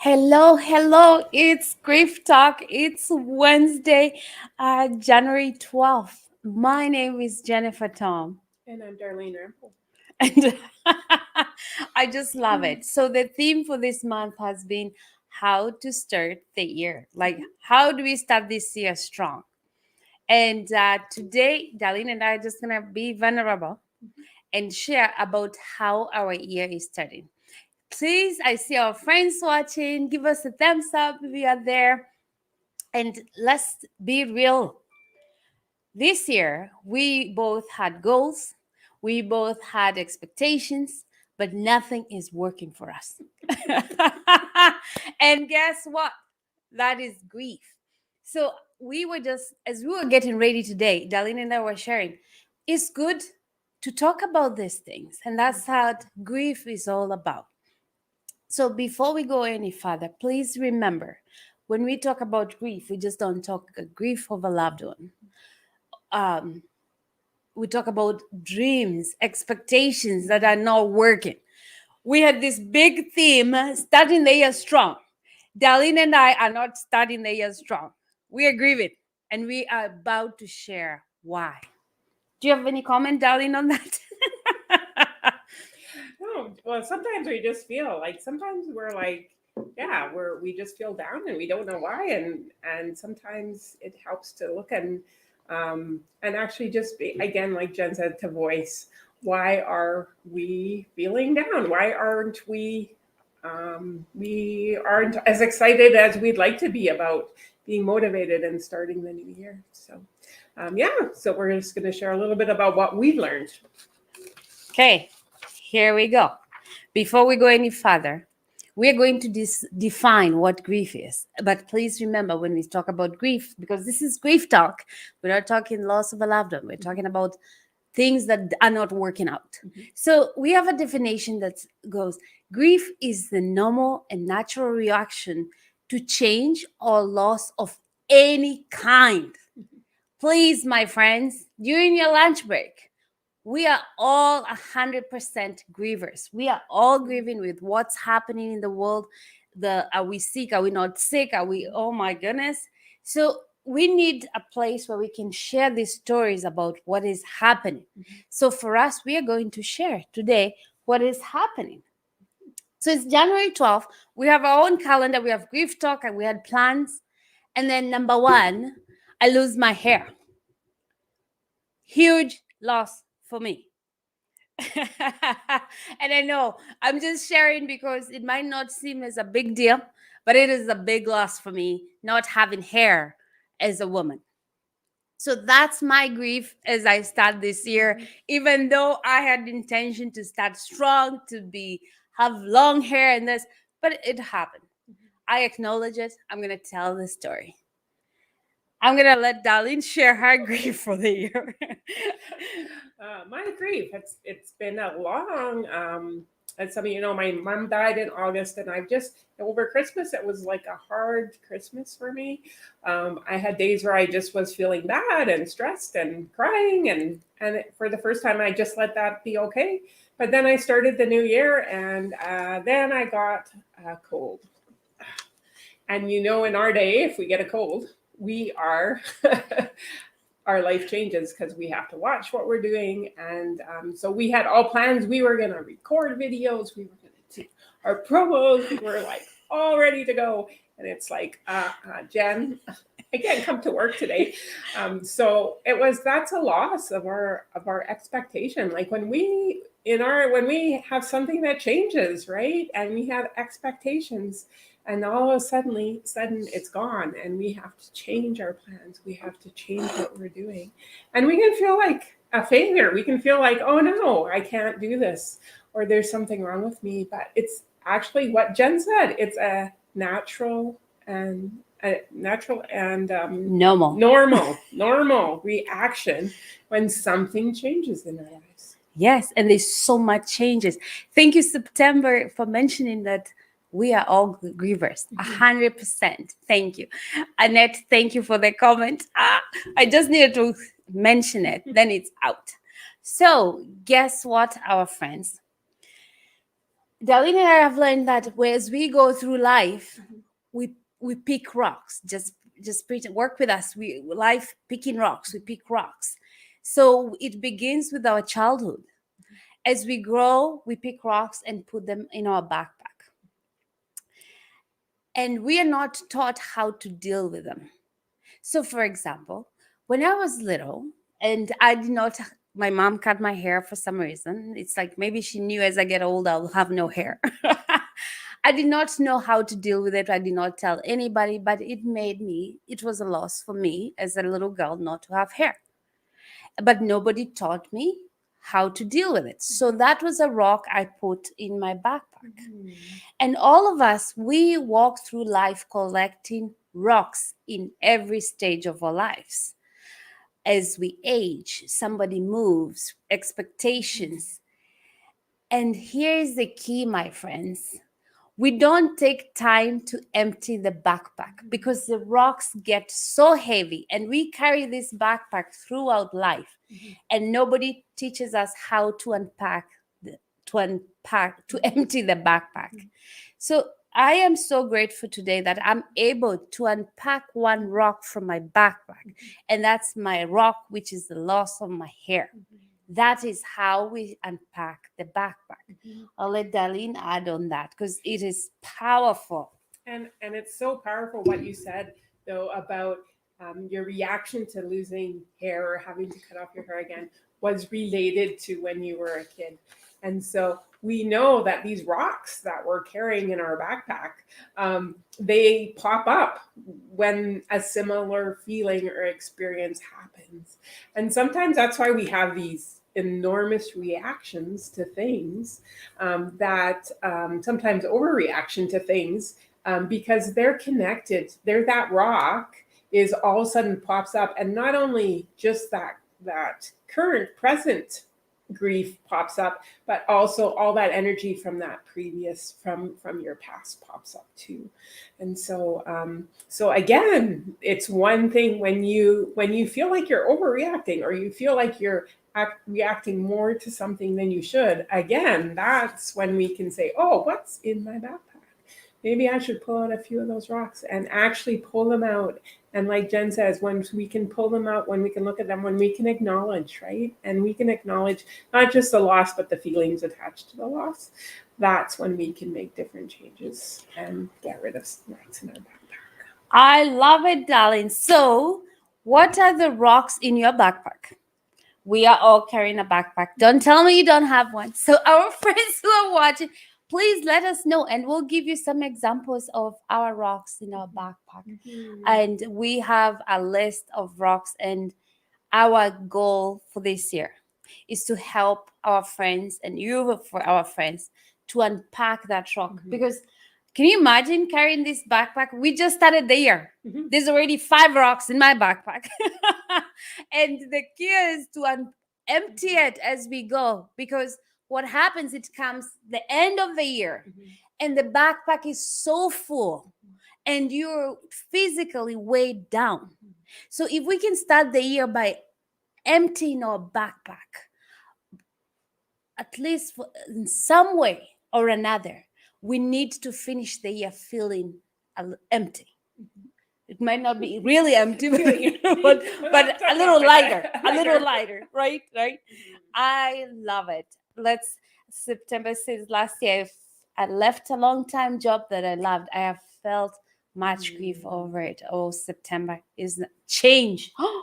Hello. It's Grief Talk. It's Wednesday, January 12th. My name is Jennifer Tom. And I'm Darlene Rample. And I just love it. So, the theme for this month has been how to start the year. Like, how do we start this year strong? And today, Darlene and I are just going to be vulnerable and share about how our year is starting. Please, I see our friends watching. Give us a thumbs up if you are there. And let's be real. This year, we both had goals, we both had expectations, but nothing is working for us. And guess what? That is grief. So we were just, as we were getting ready today, Darlene and I were sharing, it's good to talk about these things. And that's what grief is all about. So before we go any further, please remember when we talk about grief, we just don't talk grief of a loved one. Um, we talk about dreams, expectations that are not working. We had this big theme starting the year strong. Darlene and I are not starting the year strong. We are grieving and we are about to share why. Do you have any comment, Darlene, on that? No, well, sometimes we just feel like sometimes we're like, yeah, we just feel down and we don't know why, and sometimes it helps to look and actually just be again, like Jen said, to voice why are we feeling down? Why aren't we aren't as excited as we'd like to be about being motivated and starting the new year. So, yeah, so we're just going to share a little bit about what we've learned. Okay, here we go. Before we go any further, we are going to define what grief is. But please remember when we talk about grief, because this is grief talk, we're not talking loss of a loved one. We're talking about things that are not working out. So we have a definition that goes grief is the normal and natural reaction to change or loss of any kind. Please, my friends, during your lunch break, we are all 100% grievers. We are all grieving with what's happening in the world. Are we sick? Are we not sick? Are we, oh my goodness. So we need a place where we can share these stories about what is happening. So for us, we are going to share today what is happening. So it's January 12th. We have our own calendar. We have grief talk and we had plans. And then number one, I lose my hair. Huge loss for me. And I know I'm just sharing because it might not seem as a big deal, but it is a big loss for me not having hair as a woman. So that's my grief as I start this year, even though I had the intention to start strong, to be have long hair and this, but it happened. I acknowledge it. I'm gonna tell the story. I'm gonna let Darlene share her grief for the year. My grief, it's been a long. As some of you know, my mom died in August, and I've just over Christmas. It was like a hard Christmas for me. I had days where I just was feeling bad and stressed and crying, for the first time, I just let that be okay. But then I started the new year, and then I got a cold. And you know, in our day, if we get a cold, we are our life changes because we have to watch what we're doing. And so we had all plans. We were going to record videos. We were going to do our promos. We were like all ready to go. And it's like, Jen, I can't come to work today. So that's a loss of our expectation. Like when we have something that changes, right? And we have expectations, and all of a sudden it's gone, and we have to change our plans. We have to change what we're doing, and we can feel like a failure. We can feel like, oh no, I can't do this, or there's something wrong with me. But it's actually what Jen said. It's a natural and normal reaction when something changes in our lives. Yes, and there's so much changes. Thank you, September, for mentioning that we are all grievers. 100%. Thank you. Annette, thank you for the comment. I just needed to mention it. Then it's out. So guess what, our friends? Darlene and I have learned that as we go through life, Mhm. we pick rocks. Just work with us. We life picking rocks. We pick rocks. So it begins with our childhood. As we grow, we pick rocks and put them in our backpack. And we are not taught how to deal with them. So, for example, when I was little, and I did not, my mom cut my hair for some reason. It's like maybe she knew as I get old, I'll have no hair. I did not know how to deal with it. I did not tell anybody, but it was a loss for me as a little girl not to have hair. But nobody taught me how to deal with it. So that was a rock I put in my backpack. Mhm. And all of us, we walk through life collecting rocks in every stage of our lives. As we age, somebody moves, expectations. And here's the key, my friends. We don't take time to empty the backpack because the rocks get so heavy and we carry this backpack throughout life Mhm. and nobody teaches us how to to empty the backpack. So I am so grateful today that I'm able to unpack one rock from my backpack, and that's my rock, which is the loss of my hair. That is how we unpack the backpack. Mhm. I'll let Darlene add on that because it is powerful. And it's so powerful what you said though about your reaction to losing hair or having to cut off your hair again was related to when you were a kid. And so we know that these rocks that we're carrying in our backpack, they pop up when a similar feeling or experience happens. And sometimes that's why we have these enormous reactions to things, that sometimes overreaction to things, because they're connected. They're that rock is all of a sudden pops up, and not only just that current present grief pops up, but also all that energy from that previous from your past pops up too. And so so again, it's one thing when you feel like you're overreacting or you feel like you're reacting more to something than you should. Again, that's when we can say, oh, what's in my backpack? Maybe I should pull out a few of those rocks and actually pull them out. And like Jen says, when we can pull them out, when we can look at them, when we can acknowledge, right? And we can acknowledge not just the loss, but the feelings attached to the loss. That's when we can make different changes and get rid of rocks in our backpack. I love it, darling. So, what are the rocks in your backpack? We are all carrying a backpack. Don't tell me you don't have one. So, our friends who are watching, please let us know and we'll give you some examples of our rocks in our backpack. Mhm. And we have a list of rocks, and our goal for this year is to help our friends and you for our friends to unpack that rock. Mhm. Because can you imagine carrying this backpack? We just started the year. Mhm. There's already 5 rocks in my backpack. And the key is to empty it as we go, because what happens, it comes the end of the year Mhm. and the backpack is so full and you're physically weighed down. So if we can start the year by emptying our backpack, at least in some way or another, we need to finish the year feeling empty. It might not be really empty, Really, but not a little quite lighter, that a little lighter. lighter, right? Right. I love it. Let's September says last year, if I left a long time job that I loved, I have felt much grief Mhm. over it. Oh, September is change. Yeah.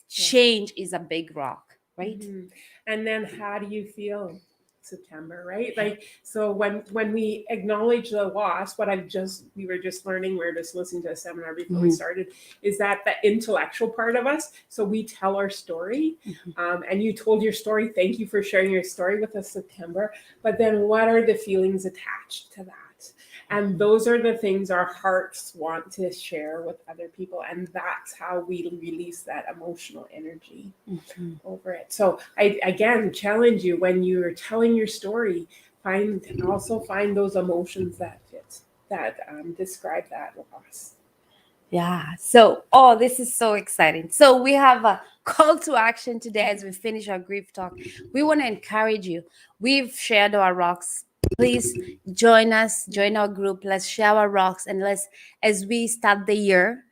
Change is a big rock, right? Hmm. And then how do you feel September, right? Like so when we acknowledge the loss, what we were just learning, we were just listening to a seminar before we Mhm. started, is that the intellectual part of us. So we tell our story, Mhm. and you told your story. Thank you for sharing your story with us, September. But then what are the feelings attached to that? And those are the things our hearts want to share with other people. And that's how we release that emotional energy Mhm. over it. So I again challenge you when you're telling your story, find those emotions that fit that describe that loss. Yeah. So, oh, this is so exciting. So, we have a call to action today as we finish our grief talk. We want to encourage you. We've shared our rocks Please join us, join our group. Let's share our rocks, and let's, as we start the year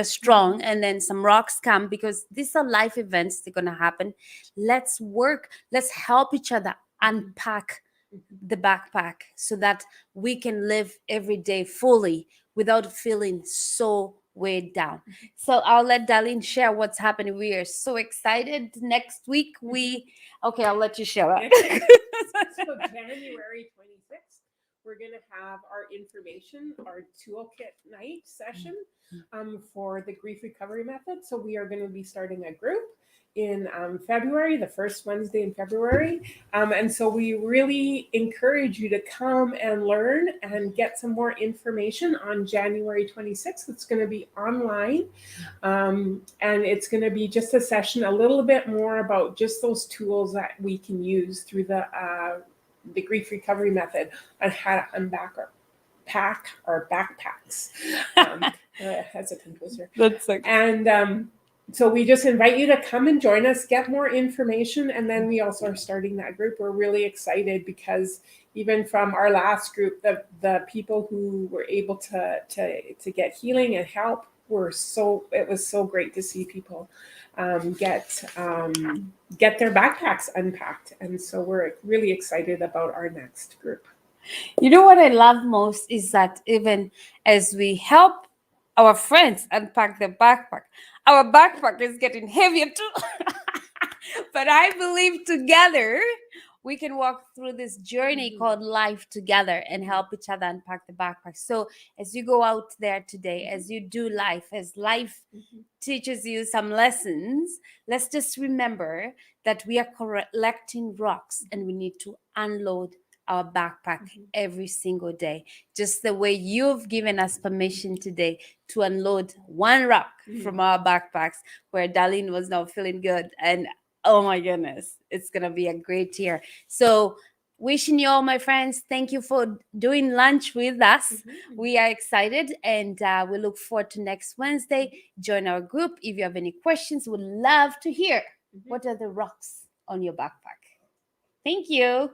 strong, Mhm. and then some rocks come, because these are life events, they're gonna happen. Let's work, let's help each other Mhm. unpack Mhm. the backpack so that we can live every day fully without feeling so weighed down. So I'll let Darlene share what's happening. We are so excited. Next week, Mhm. okay, I'll let you share Yeah. it. So January 26th, we're going to have our information, our toolkit night session for the grief recovery method. So we are going to be starting a group in February, the first Wednesday in February. And so we really encourage you to come and learn and get some more information on January 26th. It's going to be online. And it's going to be just a session, a little bit more about just those tools that we can use through the grief recovery method on how to unpack our pack our backpacks. Um, as a composer, That's okay. and so we just invite you to come and join us, get more information, and then we also are starting that group. We're really excited because even from our last group, the people who were able to get healing and help were so it was so great to see people get their backpacks unpacked, and so we're really excited about our next group. You know what I love most is that even as we help our friends unpack their backpack, our backpack is getting heavier too. But I believe together we can walk through this journey Mhm. called life together and help each other unpack the backpack. So as you go out there today, as you do life, as life Mhm. teaches you some lessons, let's just remember that we are collecting rocks and we need to unload our backpack Mhm. every single day. Just the way you've given us permission today to unload one rock from Mhm. our backpacks, where Darlene was now feeling good. And oh my goodness, it's going to be a great year. So, wishing you all, my friends, thank you for doing lunch with us. Mhm. We are excited, and we look forward to next Wednesday. Join our group. If you have any questions, we'd love to hear Mhm. what are the rocks on your backpack. Thank you.